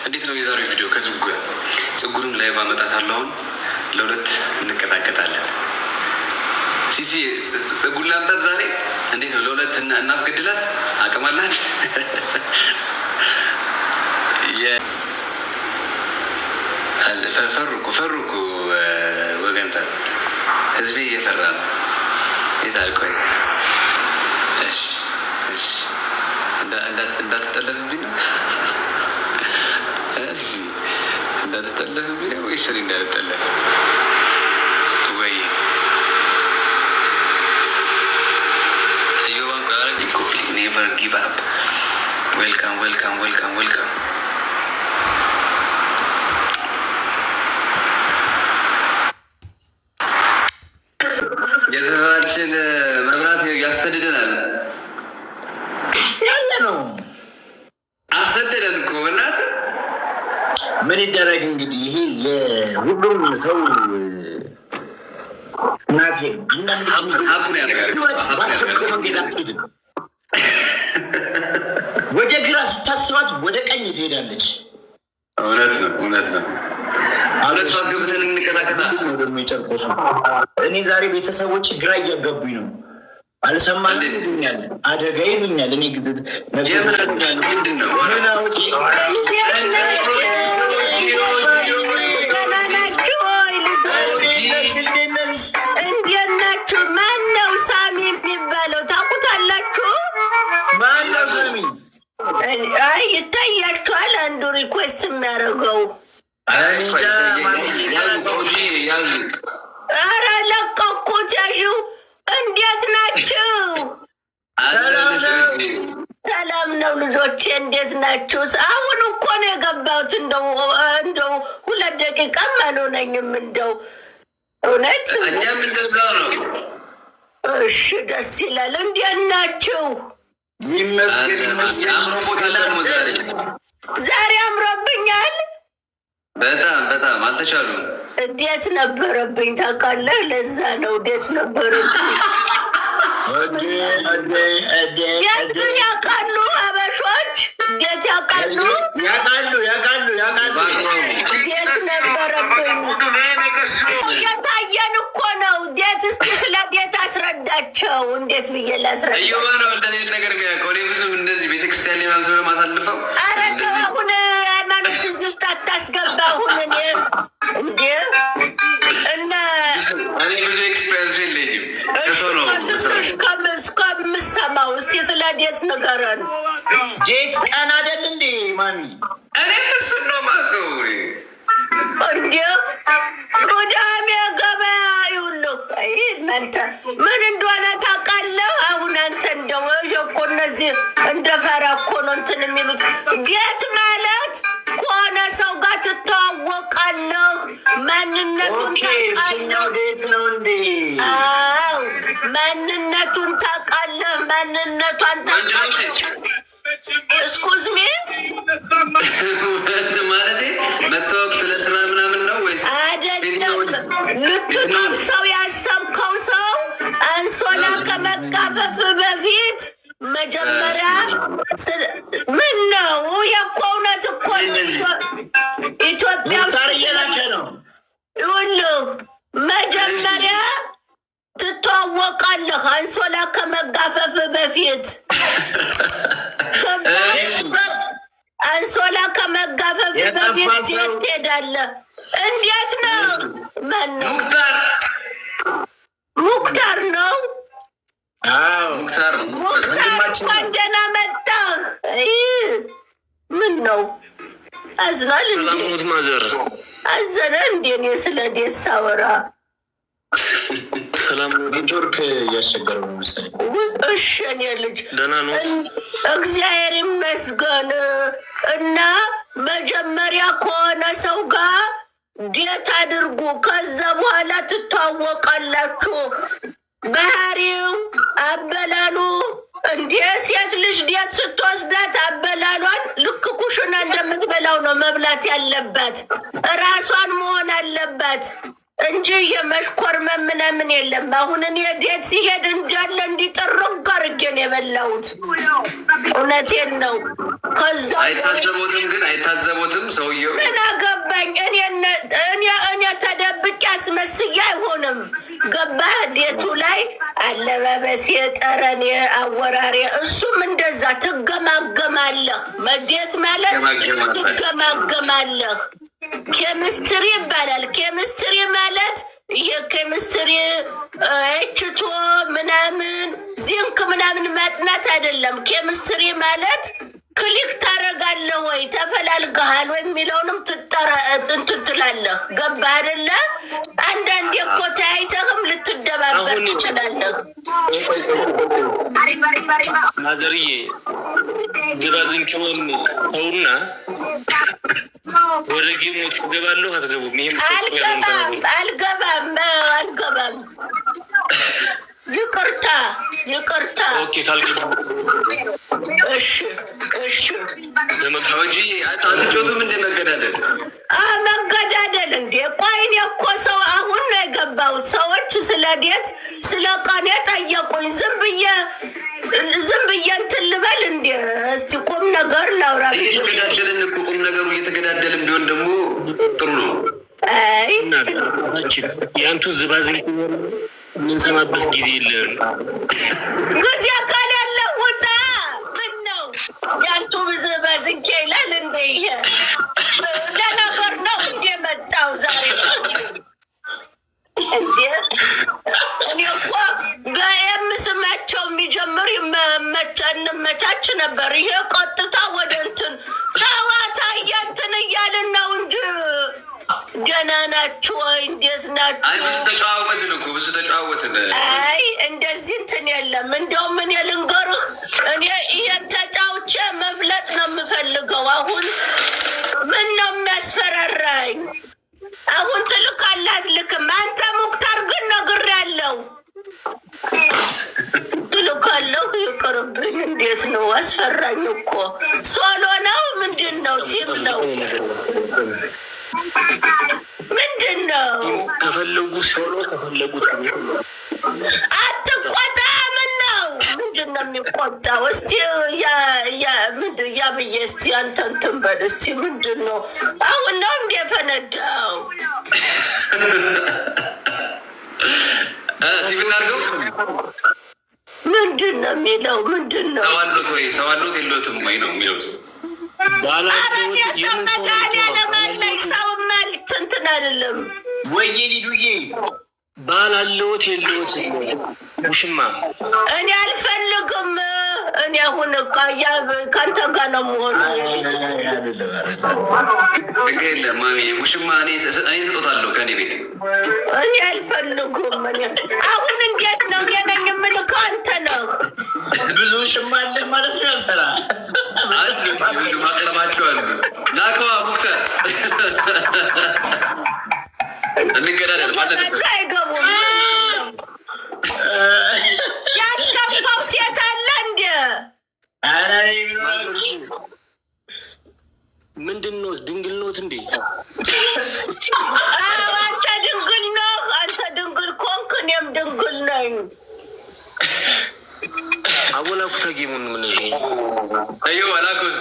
እንዴት ነው የዛሬው ቪዲዮ? ከጽጉሩን ላይቭ አመጣታለሁ። ለሁለት እንቀጣቀጣለን። ሲሲ ጽጉር ላምጣት ዛሬ። እንዴት ነው ለሁለት እናስገድላት? አቅም አላት? ፈሩኩ ወገንታ ህዝቤ እየፈራ ነው። የታልቆይ እሺ እንዳትጠለፍብኝ ነው እንዳትጠለፍብኝ ነው ወይስ እኔ እንዳልጠለፍ ወይ? እዮባንኩ ያረግ ኮፍሊ ኔቨር ጊቭ አፕ። ዌልካም ዌልካም ዌልካም ዌልካም። የሰፈራችን መብራት ያሰድደናል ያለ ነው። አሰደደን እኮ በእናትህ ምን ይደረግ እንግዲህ። ይሄ የሁሉም ሰው እናቴ ሀብቱን ያደርጋል። ባሰብከው መንገድ አትሄድም። ወደ ግራ ስታስባት ወደ ቀኝ ትሄዳለች። እውነት ነው እውነት ነው። ሁለት ሰው አስገብተን እንቀጣቀጣ ነው ደግሞ የጨርቆሱ። እኔ ዛሬ ቤተሰቦች ግራ እያጋቡኝ ነው። አልሰማኝ ይሉኛል፣ አደጋ ይሉኛል። እኔ ግድ ምንድን ነው እንዴት ናችሁ? ማነው ሳሚ የሚባለው ታውቁታላችሁ? ማነው ሳሚ? አይ ይታያችኋል። አንዱ ሪኩዌስት የሚያደርገው ኧረ ለቀኩት። ያዥው እንዴት ናችሁ? ሰላም ነው ልጆቼ፣ እንዴት ናችሁ? አሁን እኮ ነው የገባሁት። እንደው 2 ደቂቃም አልሆነኝም። እንደው እውነት እኛም እንደዛው ነው። እሺ ደስ ይላል። እንዴት ናችሁ? ይመስገን ይመስገን። ዛሬ አምሮብኛል። በጣም አልተቻሉም። እንዴት ነበረብኝ ታውቃለህ? ለዛ ነው እንዴት ነበረብኝ። የት ግን ያውቃሉ አበሾች? እንዴት ያውቃሉ? ያውቃሉ። እንዴት ነበረብኝ? እየታየን እኮ ነው። እንዴት እስኪ ስለ ቤት አስረዳቸው። እንዴት ብዬ ላስረዳ? እየሆነ ነው እንደዚህ ነገር የሚያውቀው። እኔ ብዙ እንደዚህ ቤተክርስቲያን ላይ ማምሰብ ማሳልፈው። ኧረ ተው አሁን ሃይማኖት እዚህ ውስጥ አታስገባ። አሁን እኔ እንዴ እና እኔ ብዙ ኤክስፔሪንስ የለኝም። ትንሽ ከምሰማው እስኪ ስለ ዴት ንገረን። ዴት ቀን አይደል እንዴ ማሚ? እኔ እሱን ነው የማውቀው። እንዴ ቅዳሜ ገበያ ይውልህ። አይ እናንተ ምን እንደሆነ ታውቃለህ? አሁን አንተ እንደው እኮ እነዚህ እንደ ፈራ እኮ ነው እንትን የሚሉት። ዴት ማለት ከሆነ ሰው ጋር ትተዋወቃለህ፣ ማንነቱን ታውቃለህ። ዴት ነው እንዴ? አዎ ማንነቱን ታውቃለህ፣ ማንነቷን ታውቃለህ። እስኩዝ ሚ ማለቴ መታወቅ ስለ ስራ ምናምን ነው ወይስ አይደለም? ልትጠብ ሰው ያሰብከው ሰው አንሶላ ከመጋፈፍ በፊት መጀመሪያ ምን ነው የኮ እውነት እኮ ኢትዮጵያ ሁሉ መጀመሪያ ትተዋወቃለህ አንሶላ ከመጋፈፍ በፊት። አንሶላ ከመጋፈፍ በፊት የት ትሄዳለህ? እንዴት ነው? ማነው? ሙክታር ነው። ሙክታር እንኳን ደህና መጣህ። ምን ነው አዝኗል? ሰላሙት ማዘር አዘነ እንዴ? እኔ ስለ ዴት ሳወራ ሰላም ነው። ኔትወርክ እያስቸገረ ነው መሰለኝ። እሺ እኔ ልጅ ደህና ነው እግዚአብሔር ይመስገን። እና መጀመሪያ ከሆነ ሰው ጋር ዴት አድርጉ፣ ከዛ በኋላ ትተዋወቃላችሁ። ባህሪው፣ አበላሉ እንዴ ሴት ልጅ ዴት ስትወስዳት አበላሏን ልክ ኩሽና እንደምትበላው ነው መብላት ያለበት። ራሷን መሆን አለበት እንጂ የመሽኮርመም ምናምን የለም። አሁን እኔ ዴት ሲሄድ እንዳለ እንዲጠርግ አድርጌ ነው የበላሁት። እውነቴን ነው። አይታዘቦትም ሰውየው ምን አገባኝ እኔ ተደብቄ አስመስዬ አይሆንም ገባህ ቤቱ ላይ አለባበሴ ጠረኔ አወራሬ እሱም እንደዛ ትገማገማለህ መዴት ማለት ትገማገማለህ ኬሚስትሪ ይባላል ኬሚስትሪ ማለት የኬሚስትሪ እችቶ ምናምን ዚንክ ምናምን ማጥናት አይደለም ኬሚስትሪ ማለት ክሊክ ታረጋለህ ወይ ተፈላልገሃል ወይ የሚለውንም እንትን ትላለህ ገባህ አይደለ አንዳንዴ እኮ ተያይተህም ልትደባበር ትችላለህ ማዘርዬ ዝባዝንኪውን ተውና ወደ ጌሙ ትገባለሁ አትገቡም አልገባም ይቅርታ ኦኬ ካልገባ እሺ ለመካወጂ አትጮቱም እንደ መገዳደል እንዴ ቆይኔ እኮ ሰው አሁን ነው የገባሁት ሰዎች ስለ ዴት ስለ ቀኔ ጠየቁኝ ዝም ብዬ እንትን ልበል እንዴ እስቲ ቁም ነገር ላውራ እየተገዳደልን እኮ ቁም ነገሩ እየተገዳደልን ቢሆን ደግሞ ጥሩ ነው አይ ያንቱ ዝባዝን ምንሰማበት ጊዜ የለም ጊዜ ካለ ወጣ ምን ነው ያንቱ ዝባዝንኬ ይላል እንዴ ለነገር ነው እንዴ መጣው ዛሬ እንዴ እኔ እኮ በየምስማቸው የሚጀምር እንመቻች ነበር ይሄ ቀጥታ ወደ እንትን ጨዋታ እንትን እያልን ነው እንጂ ደህና ናችሁ ወይ እንዴት ናችሁ ብዙ ተጨዋወትን አይ እንደዚህ እንትን የለም እንደውም እኔ ልንገርህ እኔ ይሄን ተጫውቼ መፍለጥ ነው የምፈልገው አሁን ምን ነው የሚያስፈራራኝ አሁን ትልካላት ልክም አንተ ሙክታር ግን ነግሬያለሁ ትልካለሁ ይቅርብኝ እንዴት ነው አስፈራኝ እኮ ሶሎ ነው ምንድን ነው ቲም ነው ምንድን ነው ከፈለጉ ሶሎ ከፈለጉት አትቆጣ ምን ነው ምንድን ነው የሚቆጣው እስቲ ያብዬ እስቲ አንተ እንትን በል እስቲ ምንድን ነው አሁን ነው እንደ ፈነዳው ቲቪ እናድርገው ምንድን ነው የሚለው ምንድን ነው ሰዋሎት የለትም ወይ ነው የሚለው አረን ያሰመዳል ያለማለኝ ሰውማ ልትንትን አይደለም ወይዬ ሊዱዬ ባላለዎት የለዎት ውሽማ እኔ አልፈልግም እኔ አሁን ከአንተ ጋር ነው መሆኑ እገለ ማሚ ውሽማ እኔ ስጦታለሁ ከኔ ቤት እኔ አልፈልግም አሁን እንዴት ነው የነኝ የምልከው አንተ ነህ ብዙ ውሽማ አለ ማለት ነው ያልሰራ ብዙ ማቅረባቸው አሉ ናከዋ ሙክተር እንገዳደል ማለት ነው አይገቡም ያስከፋው ሴት አለ እንደ ምንድን ነው ድንግል ኖት እንዴ አንተ ድንግል ነህ አንተ ድንግል ኮንክ እኔም ድንግል ነኝ አቦላ ኩታ ጌሙን ምን እሺ አዮ አላኮስ